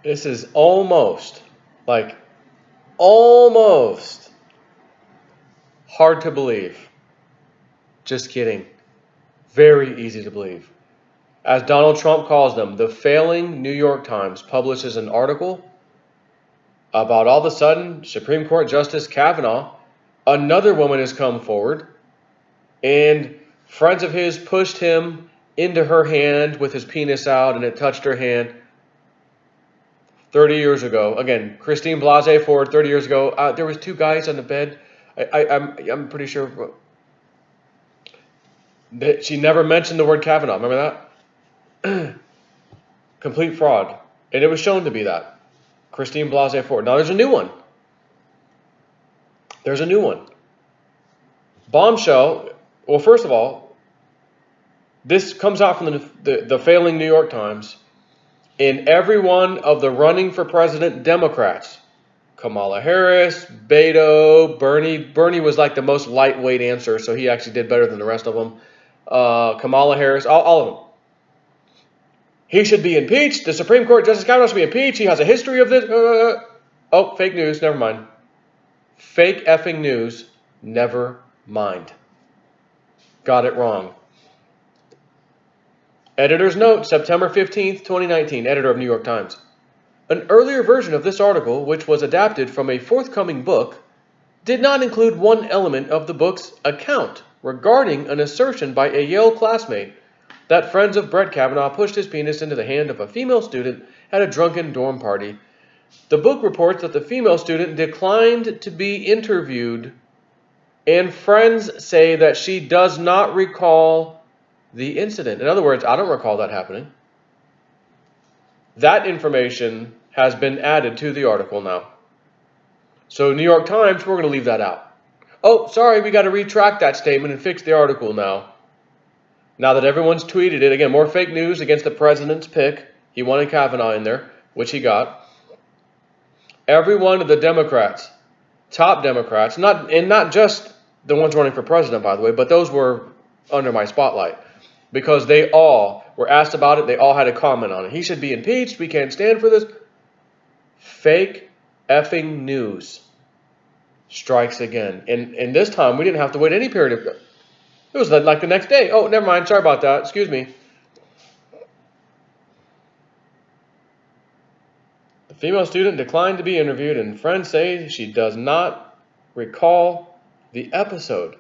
This is almost, like, almost hard to believe. Just kidding. Very easy to believe. As Donald Trump calls them, the failing New York Times publishes an article about all of a sudden Supreme Court Justice Kavanaugh, another woman has come forward, and friends of his pushed him into her hand with his penis out, and it touched her hand 30 years ago. Again, Christine Blasey Ford, 30 years ago. There was two guys on the bed. I'm pretty sure that she never mentioned the word Kavanaugh. Remember that? Complete fraud. And it was shown to be that. Christine Blasey Ford. Now there's a new one. There's a new one. Bombshell. Well, first of all, this comes out from the failing New York Times. In every one of the running for president Democrats, Kamala Harris, Beto, Bernie was like the most lightweight answer, so he actually did better than the rest of them. Kamala Harris, all of them. He should be impeached. The Supreme Court Justice Kavanaugh should be impeached. He has a history of this. Oh, fake news. Never mind. Fake effing news. Never mind. Got it wrong. Editor's note, September 15th, 2019, editor of New York Times. An earlier version of this article, which was adapted from a forthcoming book, did not include one element of the book's account regarding an assertion by a Yale classmate that friends of Brett Kavanaugh pushed his penis into the hand of a female student at a drunken dorm party. The book reports that the female student declined to be interviewed, and friends say that she does not recall the incident. In other words, I don't recall that happening. That information has been added to the article now. So New York Times, we're going to leave that out. Oh, sorry, we got to retract that statement and fix the article now. Now that everyone's tweeted it, again, more fake news against the president's pick. He wanted Kavanaugh in there, which he got. Every one of the Democrats, top Democrats, not just the ones running for president, by the way, but those were under my spotlight. Because they all were asked about it. They all had a comment on it. He should be impeached. We can't stand for this. Fake effing news strikes again. And this time, we didn't have to wait any period of time. It was like the next day. Oh, never mind. Sorry about that. Excuse me. The female student declined to be interviewed, and friends say she does not recall the episode.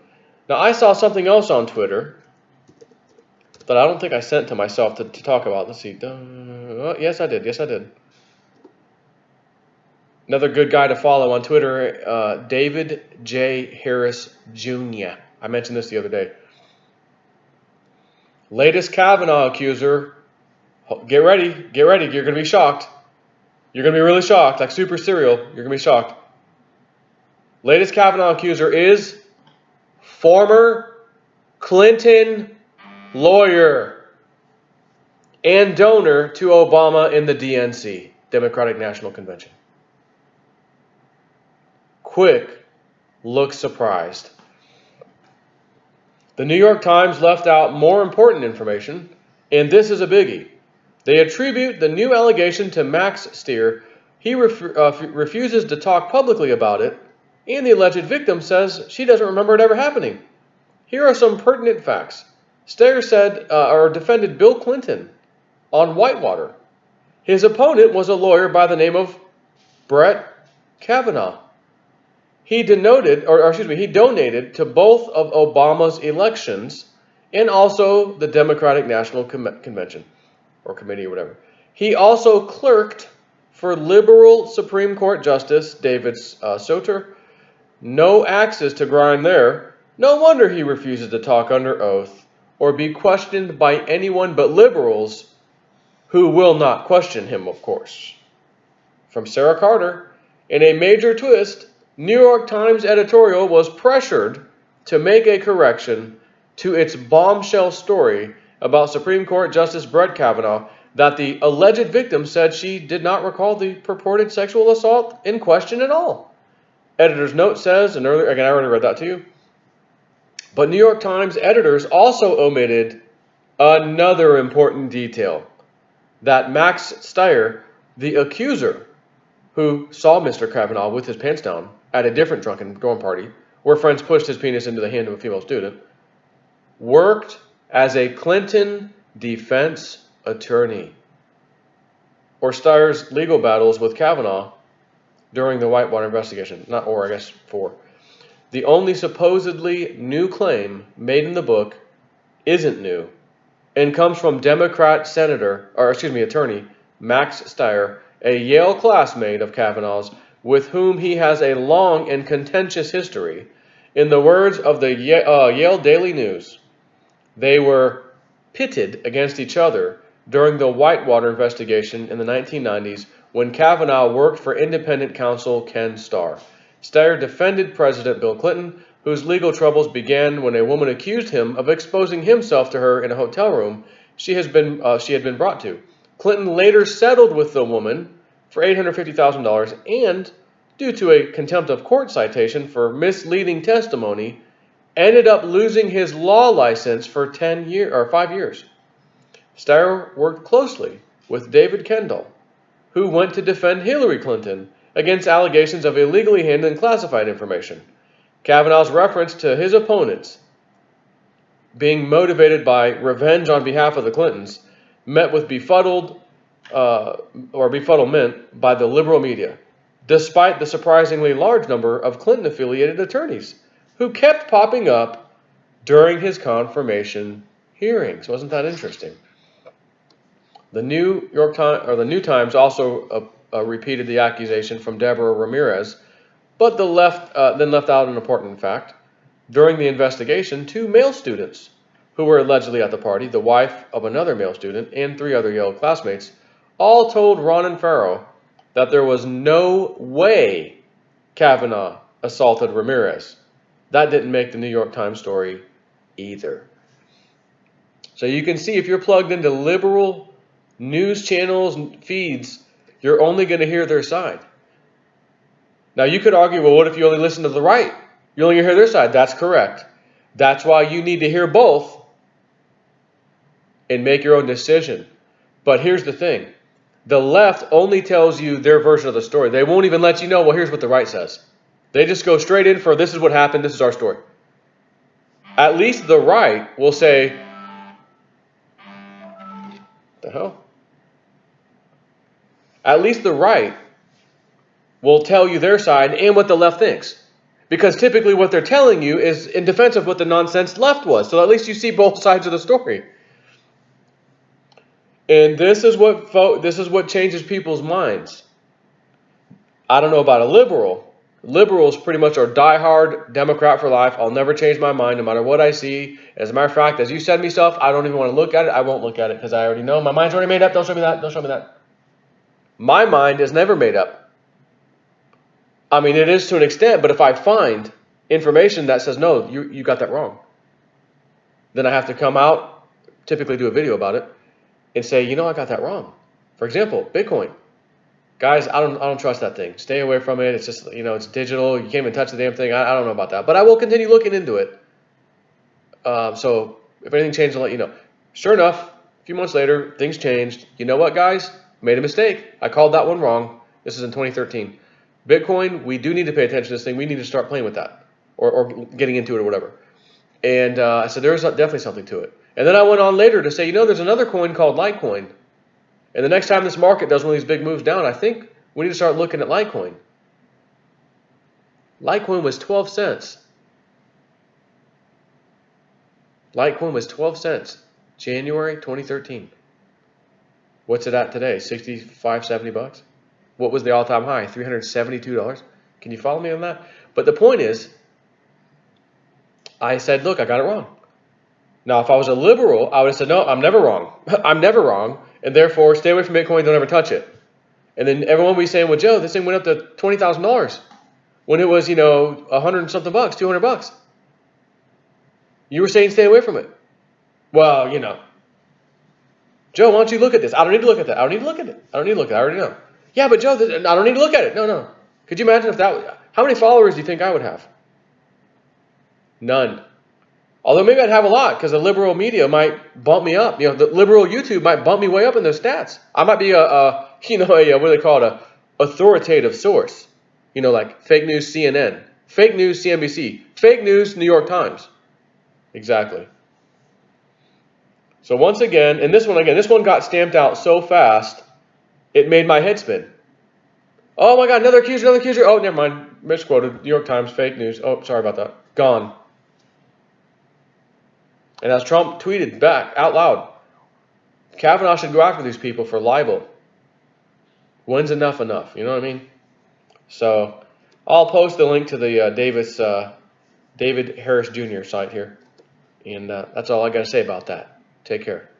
Now, I saw something else on Twitter that I don't think I sent to myself to talk about. Let's see. Yes, I did. Yes, I did. Another good guy to follow on Twitter, David J. Harris Jr. I mentioned this the other day. Latest Kavanaugh accuser. Get ready. Get ready. You're going to be shocked. You're going to be really shocked. Like Super Cereal. You're going to be shocked. Latest Kavanaugh accuser is former Clinton lawyer and donor to Obama in the DNC, Democratic National Convention. Quick, look surprised. The New York Times left out more important information, and this is a biggie. They attribute the new allegation to Max Stier. He refuses to talk publicly about it, and the alleged victim says she doesn't remember it ever happening. Here are some pertinent facts. Stier said or defended Bill Clinton on Whitewater. His opponent was a lawyer by the name of Brett Kavanaugh. He donated to both of Obama's elections and also the Democratic National Convention or committee or whatever. He also clerked for liberal Supreme Court Justice David Souter. No axes to grind there. No wonder he refuses to talk under oath or be questioned by anyone but liberals who will not question him, of course. From Sarah Carter, in a major twist, New York Times editorial was pressured to make a correction to its bombshell story about Supreme Court Justice Brett Kavanaugh that the alleged victim said she did not recall the purported sexual assault in question at all. Editor's note says, and earlier, again, I already read that to you, but New York Times editors also omitted another important detail, that Max Stier The accuser, who saw Mr. Kavanaugh with his pants down at a different drunken dorm party, where friends pushed his penis into the hand of a female student, worked as a Clinton defense attorney, or Steyer's legal battles with Kavanaugh during the Whitewater investigation. Not or, I guess, for. The only supposedly new claim made in the book isn't new and comes from Democrat attorney Max Steyer, a Yale classmate of Kavanaugh's with whom he has a long and contentious history. In the words of the Yale Daily News, they were pitted against each other during the Whitewater investigation in the 1990s when Kavanaugh worked for independent counsel Ken Starr. Steyer defended President Bill Clinton, whose legal troubles began when a woman accused him of exposing himself to her in a hotel room she had been brought to. Clinton later settled with the woman for $850,000 and, due to a contempt of court citation for misleading testimony, ended up losing his law license for 5 years. Steyer worked closely with David Kendall, who went to defend Hillary Clinton against allegations of illegally handling classified information. Kavanaugh's reference to his opponents being motivated by revenge on behalf of the Clintons met with befuddlement by the liberal media, despite the surprisingly large number of Clinton-affiliated attorneys who kept popping up during his confirmation hearings. Wasn't that interesting? The New Times also repeated the accusation from Deborah Ramirez, but then left out an important fact. During the investigation, 2 male students who were allegedly at the party, the wife of another male student and 3 other Yale classmates, all told Ron and Farrow that there was no way Kavanaugh assaulted Ramirez. That didn't make the New York Times story either. So you can see if you're plugged into liberal news channels and feeds, you're only going to hear their side. Now you could argue, well, what if you only listen to the right? You only hear their side. That's correct. That's why you need to hear both and make your own decision. But here's the thing. The left only tells you their version of the story. They won't even let you know, well, here's what the right says. They just go straight in for, this is what happened, this is our story. At least the right will say, the hell? At least the right will tell you their side and what the left thinks. Because typically what they're telling you is in defense of what the nonsense left was. So at least you see both sides of the story. And this is what changes people's minds. I don't know about a liberal. Liberals pretty much are diehard Democrat for life. I'll never change my mind no matter what I see. As a matter of fact, as you send me stuff, I don't even want to look at it. I won't look at it because I already know. My mind's already made up. Don't show me that. Don't show me that. My mind is never made up. I mean, it is to an extent, but if I find information that says, no, you got that wrong, then I have to come out, typically do a video about it, and say, you know, I got that wrong. For example, Bitcoin. Guys, I don't trust that thing. Stay away from it. It's just, it's digital. You can't even touch the damn thing. I don't know about that. But I will continue looking into it. So if anything changes, I'll let you know. Sure enough, a few months later, things changed. You know what, guys? Made a mistake. I called that one wrong. This is in 2013. Bitcoin, we do need to pay attention to this thing. We need to start playing with that or getting into it or whatever. And I said, there's definitely something to it. And then I went on later to say, there's another coin called Litecoin. And the next time this market does one of these big moves down, I think we need to start looking at Litecoin. Litecoin was 12 cents. Litecoin was 12 cents, January 2013. What's it at today? 65, 70 bucks? What was the all-time high? $372. Can you follow me on that? But the point is, I said, look, I got it wrong. Now, if I was a liberal, I would have said, no, I'm never wrong. I'm never wrong, and therefore stay away from Bitcoin, don't ever touch it. And then everyone would be saying, well, Joe, this thing went up to $20,000 when it was, 100 and something bucks, 200 bucks. You were saying stay away from it. Well, Joe, why don't you look at this? I don't need to look at that. I don't need to look at it. I don't need to look at it. I already know. Yeah, but Joe, I don't need to look at it. No. Could you imagine how many followers do you think I would have? None. Although maybe I'd have a lot because the liberal media might bump me up. The liberal YouTube might bump me way up in those stats. I might be a what do they call it? A authoritative source. Like fake news CNN, fake news CNBC, fake news New York Times. Exactly. So once again, and this one got stamped out so fast, it made my head spin. Oh my God, another accuser. Oh, never mind. Misquoted. New York Times, fake news. Oh, sorry about that. Gone. And as Trump tweeted back out loud, Kavanaugh should go after these people for libel. When's enough? You know what I mean? So I'll post the link to the David Harris Jr. site here. And that's all I got to say about that. Take care.